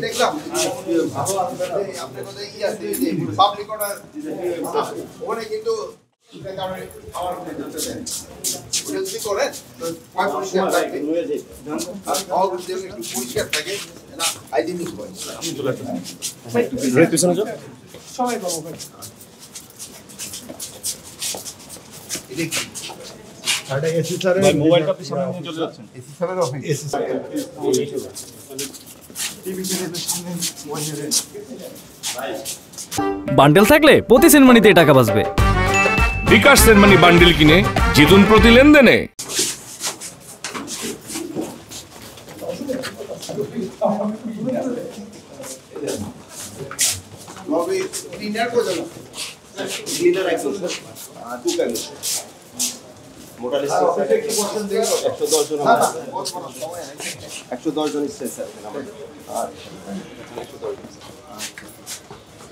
দেখলাম ওখানে কিন্তু পরিষ্কার থাকে সবাই পাবো ভাই মোবাইলটা আপনি সামনে নিয়ে চলে যাচ্ছেন এসি স্যারের অফিস এসি স্যার বান্ডেল থাকলে প্রতি সেনমানিতে টাকা বাঁচবে। বিকাশ সেনমানি বান্ডেল কিনে জিতুন প্রতি লেনদেনে।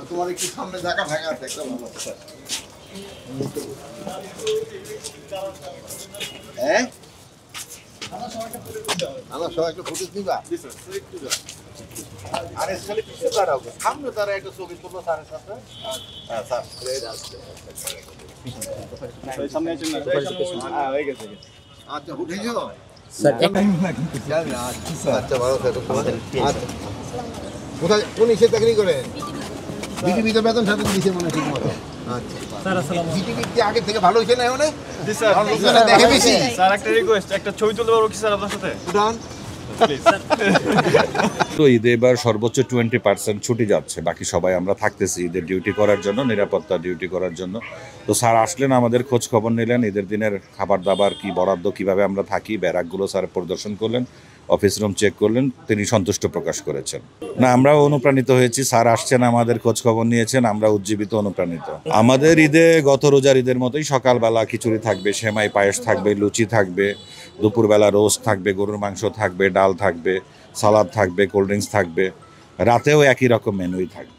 তোমার একটু সামনে জায়গা ভাঙা আছে একটা ভালো হ্যাঁ আমার সবাই একটা ফুটেজ নিবা আরে খালি পিছিয়ে দাঁড়াও সামনে তারা একটা ছবি তুললো স্যারের সাথে আচ্ছা উঠেছো আচ্ছা ভালো কোথায় কোন ইসে চাকরি করে বিটিভিতে বেতন সাথে দিছে মনে ঠিক মতো আচ্ছা বিটিভি কি আগে থেকে ভালো হইছে না মানে জি স্যার দেখে বেশি স্যার একটা রিকোয়েস্ট একটা ছবি তুলতে পারবো কি স্যার আপনার সাথে উঠান তো ঈদে এবার সর্বোচ্চ 20% ছুটি যাচ্ছে, বাকি সবাই আমরা থাকতেছি ঈদের ডিউটি করার জন্য, নিরাপত্তা ডিউটি করার জন্য। তো স্যার আসলেন, আমাদের খোঁজ খবর নিলেন, ঈদের দিনের খাবার দাবার কি বরাদ্দ, কিভাবে আমরা থাকি, ব্যারাকগুলো স্যার পরিদর্শন করলেন, অফিস রুম চেক করলেন, তিনি সন্তুষ্ট প্রকাশ করেছেন। না, আমরাও অনুপ্রাণিত হয়েছি, স্যার আসছেন, আমাদের খোঁজ খবর নিয়েছেন, আমরা উজ্জীবিত অনুপ্রাণিত। আমাদের ঈদে গত রোজার ঈদের মতোই সকালবেলা খিচুড়ি থাকবে, সেমাই পায়েস থাকবে, লুচি থাকবে, দুপুরবেলা রোস্ট থাকবে, গরুর মাংস থাকবে, ডাল থাকবে, সালাদ থাকবে, কোল্ড ড্রিঙ্কস থাকবে, রাতেও একই রকম মেনুই থাকবে।